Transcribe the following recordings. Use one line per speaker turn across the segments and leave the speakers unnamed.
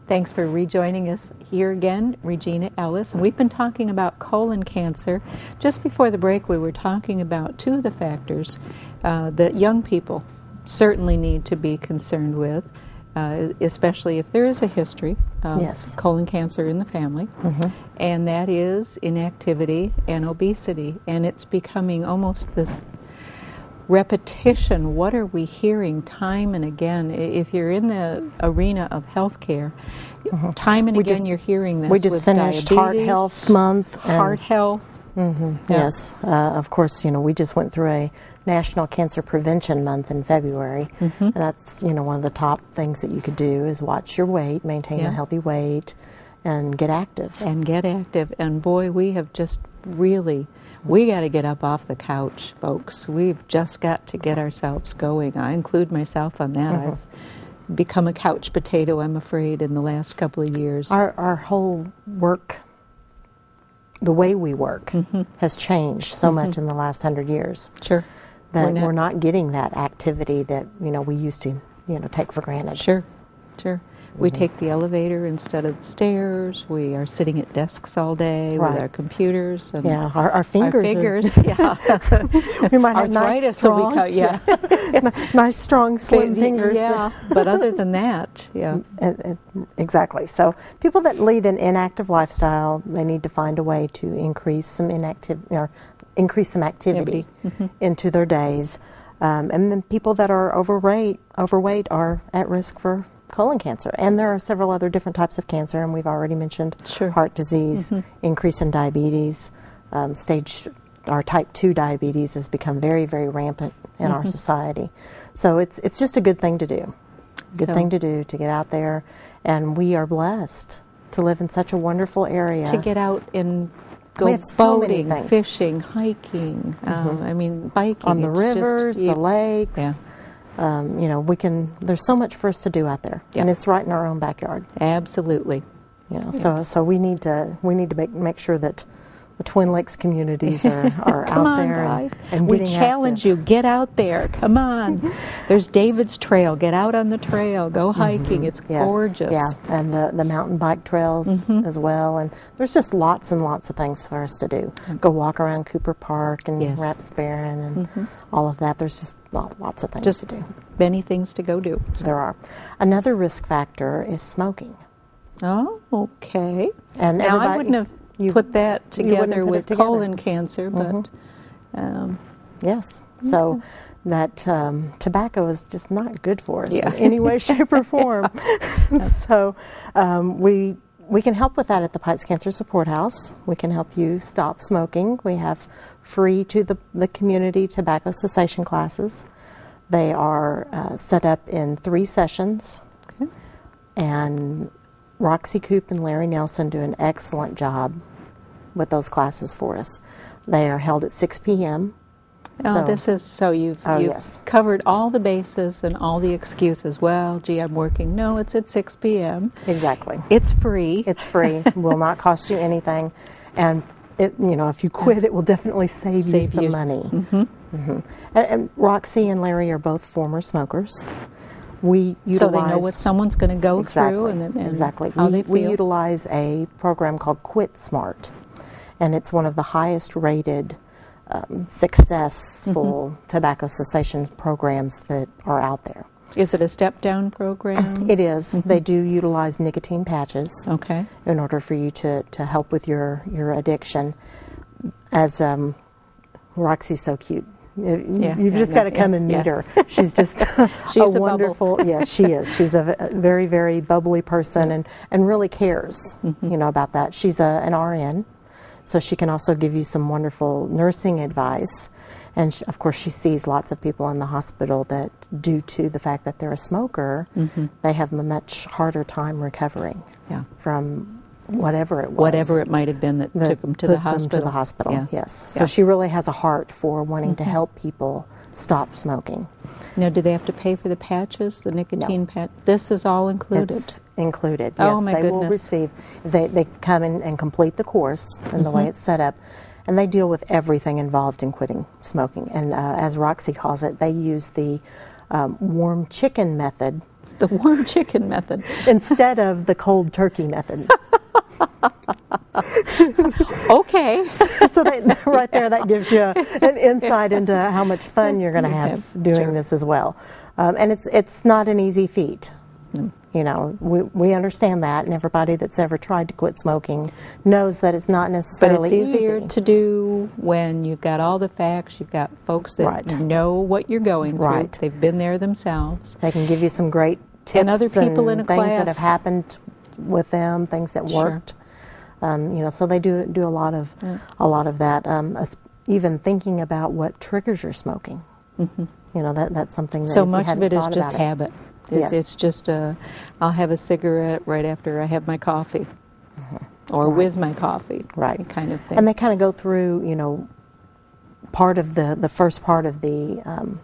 Thanks for rejoining us here again, Regina Ellis. And we've been talking about colon cancer. Just before the break, we were talking about two of the factors that young people certainly need to be concerned with, especially if there is a history of colon cancer in the family, and that is inactivity and obesity. And it's becoming almost this repetition. What are we hearing time and again? If you're in the arena of healthcare, time and again you're hearing this.
We just finished Heart Health Month.
Heart health.
Yes. Of course, we just went through a National Cancer Prevention Month in February. And that's, one of the top things that you could do is watch your weight, maintain a healthy weight, and get active.
And boy, we have just really... We got to get up off the couch, folks. We've just got to get ourselves going. I include myself on that. I've become a couch potato, I'm afraid, in the last couple of years.
Our whole work, the way we work, has changed so much in the last 100 years.
Sure.
That we're not getting that activity that, we used to, take for granted.
Sure. We take the elevator instead of the stairs. We are sitting at desks all day with our computers. And
our fingers. We might have
arthritis will be
nice, strong, slim fingers.
But other than that,
Exactly. So people that lead an inactive lifestyle, they need to find a way to increase some activity into their days. And then people that are overweight are at risk for colon cancer. And there are several other different types of cancer, and we've already mentioned heart disease, increase in diabetes, type 2 diabetes has become very, very rampant in our society. So it's just a good thing to do. To get out there, and we are blessed to live in such a wonderful area.
To get out and go boating, fishing, hiking, biking.
On the rivers, the lakes. There's so much for us to do out there, and it's right in our own backyard.
Absolutely.
So we need to make sure that the Twin Lakes communities are out there
guys.
And
we challenge you, get out there, come on. There's David's Trail, get out on the trail, go hiking, it's gorgeous.
Yeah, and the mountain bike trails as well, and there's just lots and lots of things for us to do. Go walk around Cooper Park and Rapsbarren and all of that. There's just lots of things to do.
Many things to go do.
There are. Another risk factor is smoking.
Oh, okay.
And
now I wouldn't have put that together with colon cancer, but
yes. So that tobacco is just not good for us in any way, shape, or form. So we can help with that at the Peitz Cancer Support House. We can help you stop smoking. We have free to the community tobacco cessation classes. They are set up in 3 sessions, and Roxy Coop and Larry Nelson do an excellent job with those classes for us. They are held at 6 p.m.
You've covered all the bases and all the excuses. Well, gee, I'm working. No, it's at 6 p.m.
Exactly.
It's free.
It's free. Will not cost you anything. And if you quit, it will definitely save you some money. And Roxy and Larry are both former smokers. We utilize,
so they know what someone's going to go through and how they feel.
We utilize a program called Quit Smart, and it's one of the highest rated successful tobacco cessation programs that are out there.
Is it a step-down program?
It is. They do utilize nicotine patches in order for you to help with your addiction. As Roxy's so cute. You've just got to come and meet her. She's just a wonderful, she is. She's a very, very bubbly person and really cares, about that. She's an RN, so she can also give you some wonderful nursing advice. And of course, she sees lots of people in the hospital that, due to the fact that they're a smoker, they have a much harder time recovering from whatever it was.
Whatever it might have been that took them to the hospital.
Yes. So she really has a heart for wanting to help people stop smoking.
Now, do they have to pay for the patches, the nicotine patch? This is all included?
It's included, yes.
Oh, my goodness.
They will receive, they come in and complete the course and the way it's set up, and they deal with everything involved in quitting smoking. And as Roxy calls it, they use the warm chicken method
The warm chicken method.
Instead of the cold turkey method.
Okay.
So right there, that gives you an insight into how much fun you're going to have doing this as well. And it's not an easy feat. You know, we understand that, and everybody that's ever tried to quit smoking knows that it's not necessarily easy.
But it's easier to do when you've got all the facts, you've got folks that know what you're going through. They've been there themselves.
They can give you some great tips
and other people in a
things
class
that have happened with them, things that worked. You know, so they do a lot of that. Even thinking about what triggers your smoking. You know, that's something that
so much of it is just habit.
Yes.
It's just I'll have a cigarette right after I have my coffee, or with my coffee, kind of thing.
And they kind of go through, you know, part of the first part of the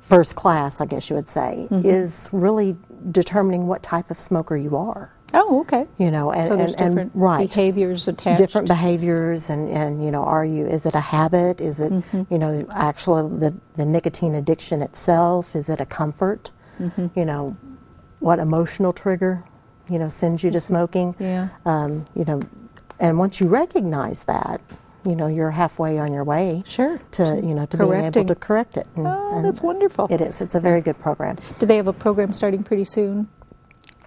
first class, I guess you would say, is really determining what type of smoker you are.
Oh, okay.
You know,
so there's different behaviors attached.
Different behaviors, and you know, is it a habit? Is it, you know, actually the nicotine addiction itself? Is it a comfort? You know, what emotional trigger, you know, sends you to smoking? You know, and once you recognize that, you know, you're halfway on your way. To you know, to being able to correct it.
And that's wonderful.
It is. It's a very good program.
Do they have a program starting pretty soon?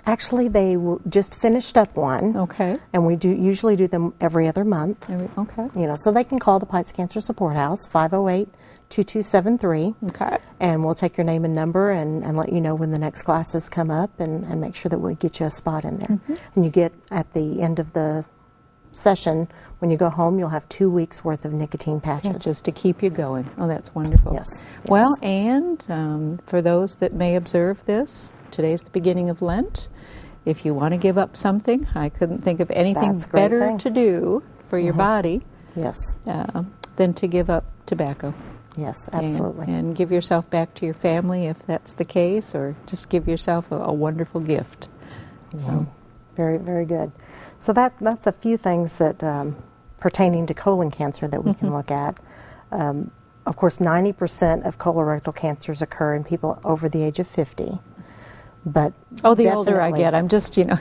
Actually, they just finished up one.
Okay.
And we usually do them every other month.
Okay.
You know, so they can call the Peitz Cancer Support House, 508-2273.
Okay.
And we'll take your name and number and let you know when the next classes come up and make sure that we get you a spot in there. And you get, at the end of the session, when you go home, you'll have 2 weeks worth of nicotine patches.
Just to keep you going. Oh, that's wonderful.
Yes.
Well, and for those that may observe this, today's the beginning of Lent. If you want to give up something, I couldn't think of anything better to do for your body than to give up tobacco.
Yes, absolutely.
And give yourself back to your family if that's the case, or just give yourself a wonderful gift.
Very, very good. So that's a few things that pertaining to colon cancer that we can look at. Of course, 90% of colorectal cancers occur in people over the age of 50. But
the older I get, I'm just, you know,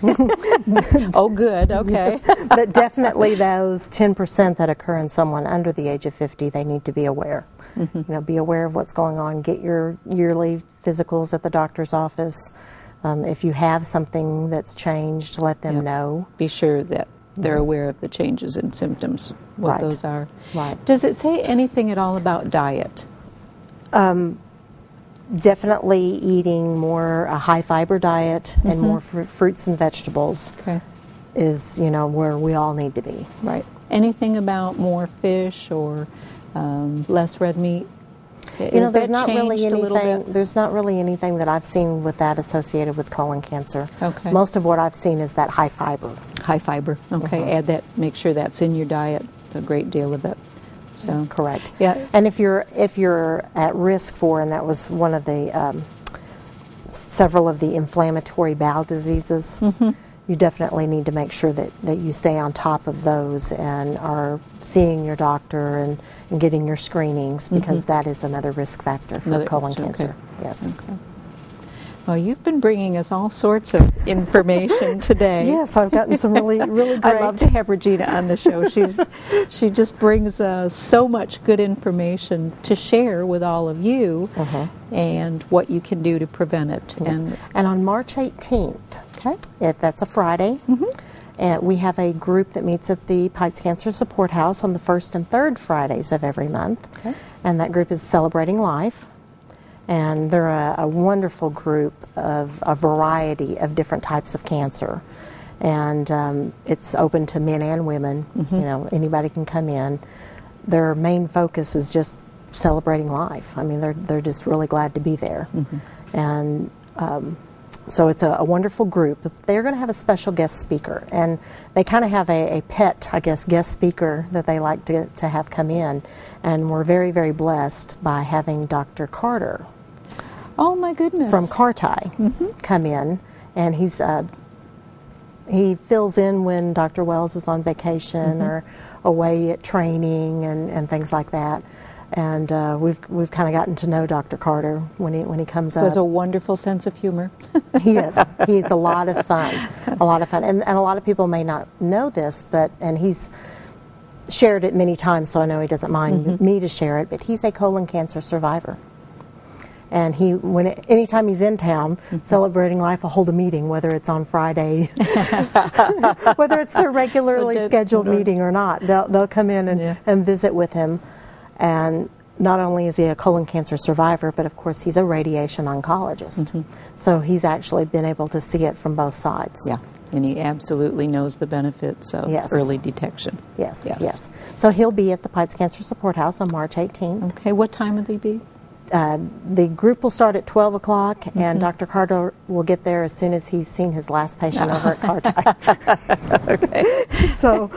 oh, good, okay.
Yes, but definitely those 10% that occur in someone under the age of 50, they need to be aware. You know, be aware of what's going on. Get your yearly physicals at the doctor's office. If you have something that's changed, let them know.
Be sure that they're aware of the changes in symptoms, what those are.
Right.
Does it say anything at all about diet?
Definitely eating more a high fiber diet and more fruits and vegetables is, you know, where we all need to be.
Right. Anything about more fish or less red meat?
You know, there's not really anything. There's not really anything that I've seen with that associated with colon cancer.
Okay.
Most of what I've seen is that high fiber.
High fiber. Okay. Add that. Make sure that's in your diet. A great deal of it. So
correct.
Yeah.
And if you're at risk for, and that was one of the several of the inflammatory bowel diseases, you definitely need to make sure that you stay on top of those and are seeing your doctor and getting your screenings, because that is another risk factor for colon cancer. Yes. Okay.
Well, you've been bringing us all sorts of information today.
Yes, I've gotten some really great.
I love to have Regina on the show. She just brings so much good information to share with all of you, and what you can do to prevent it.
Yes. And on March 18th, that's a Friday, and we have a group that meets at the Peitz Cancer Support House on the first and third Fridays of every month, and that group is Celebrating Life. And they're a wonderful group of a variety of different types of cancer. And it's open to men and women. You know, anybody can come in. Their main focus is just celebrating life. I mean, they're just really glad to be there. And so it's a wonderful group. They're going to have a special guest speaker. And they kind of have a pet, I guess, guest speaker that they like to have come in. And we're very, very blessed by having Dr. Carter.
Oh, my goodness.
From Carti come in. And he fills in when Dr. Wells is on vacation or away at training and things like that. And we've kind of gotten to know Dr. Carter when he comes up.
He has a wonderful sense of humor.
He is. He's a lot of fun. A lot of fun. And a lot of people may not know this, and he's shared it many times, so I know he doesn't mind me to share it, but he's a colon cancer survivor. And anytime he's in town celebrating life, I'll hold a meeting, whether it's on Friday, whether it's their regularly scheduled meeting or not. They'll come in and visit with him. And not only is he a colon cancer survivor, but of course he's a radiation oncologist. So he's actually been able to see it from both sides.
Yeah, and he absolutely knows the benefits of early detection.
Yes. So he'll be at the Peitz Cancer Support House on March 18th.
Okay, what time will he be?
The group will start at 12 o'clock, and Dr. Carter will get there as soon as he's seen his last patient over at Carti.
Okay.
So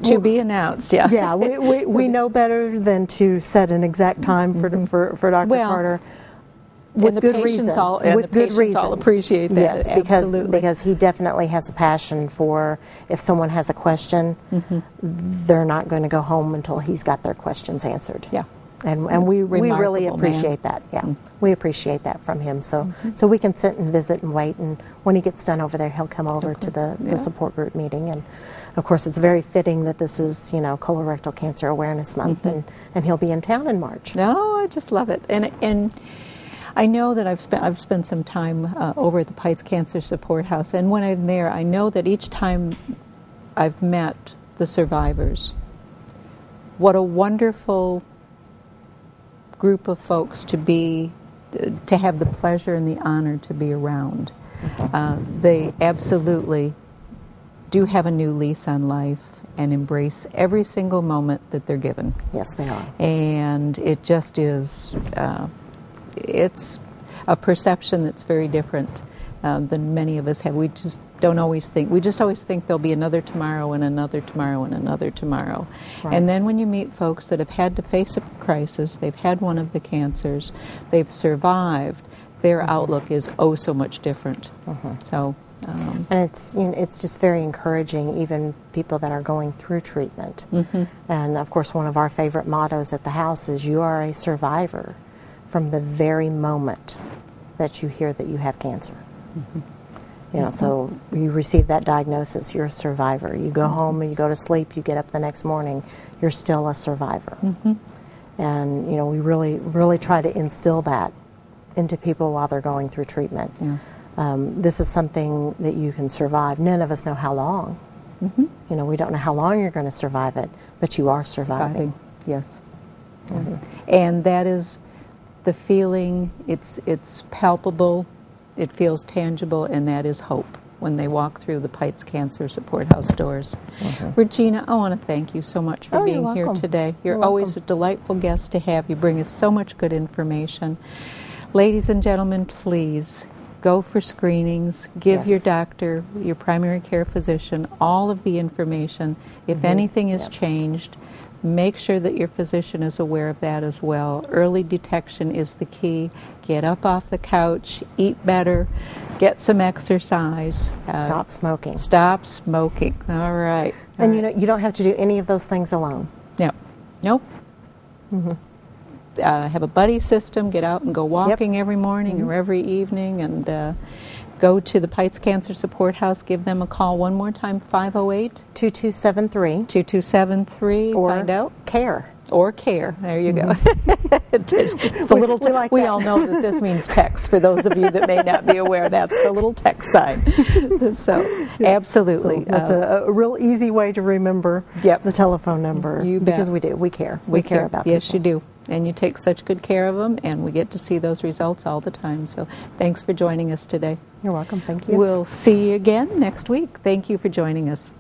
to be announced. Yeah.
Yeah. We know better than to set an exact time for Dr. Carter. With good reason.
With good reason. I'll appreciate that.
Yes, because he definitely has a passion for, if someone has a question, they're not going to go home until he's got their questions answered.
Yeah.
And we really appreciate that. Yeah, we appreciate that from him. So we can sit and visit and wait. And when he gets done over there, he'll come over to the support group meeting. And of course, it's very fitting that this is Colorectal Cancer Awareness Month, and he'll be in town in March.
No, I just love it. And I know that I've spent some time over at the Peitz Cancer Support House, and when I'm there, I know that each time I've met the survivors, what a wonderful group of folks to have the pleasure and the honor to be around. They absolutely do have a new lease on life and embrace every single moment that they're given.
Yes, they are.
And it just is, it's a perception that's very different than many of us have. We just don't always think, we just always think there'll be another tomorrow and another tomorrow and another tomorrow. Right. And then when you meet folks that have had to face a crisis, they've had one of the cancers, they've survived, their outlook is so much different. So,
and it's just very encouraging, even people that are going through treatment. And of course, one of our favorite mottos at the house is, you are a survivor from the very moment that you hear that you have cancer. So you receive that diagnosis, you're a survivor. You go home and you go to sleep, you get up the next morning, you're still a survivor. And we really try to instill that into people while they're going through treatment. This is something that you can survive. None of us know how long. We don't know how long you're going to survive it, but you are surviving.
Yes. And that is the feeling. It's palpable. It feels tangible, and that is hope when they walk through the Peitz Cancer Support House doors. Regina, I want to thank you so much for being here today. You're always a delightful guest to have. You bring us so much good information. Ladies and gentlemen, please go for screenings. Give your doctor, your primary care physician, all of the information. If anything is changed, make sure that your physician is aware of that as well. Early detection is the key. Get up off the couch, eat better, get some exercise.
Stop smoking.
Stop smoking. All right.
And you don't have to do any of those things alone.
No. Nope. Have a buddy system. Get out and go walking every morning or every evening, and go to the Peitz Cancer Support House. Give them a call one more time, 508-2273. 2273. Find out.
CARE.
Or CARE. There you go. We all know that this means text. For those of you that may not be aware, that's the little text sign. So, absolutely.
So that's a real easy way to remember the telephone number. Because we do. We care. We care about people.
Yes, you do. And you take such good care of them, and we get to see those results all the time. So thanks for joining us today.
You're welcome. Thank you.
We'll see you again next week. Thank you for joining us.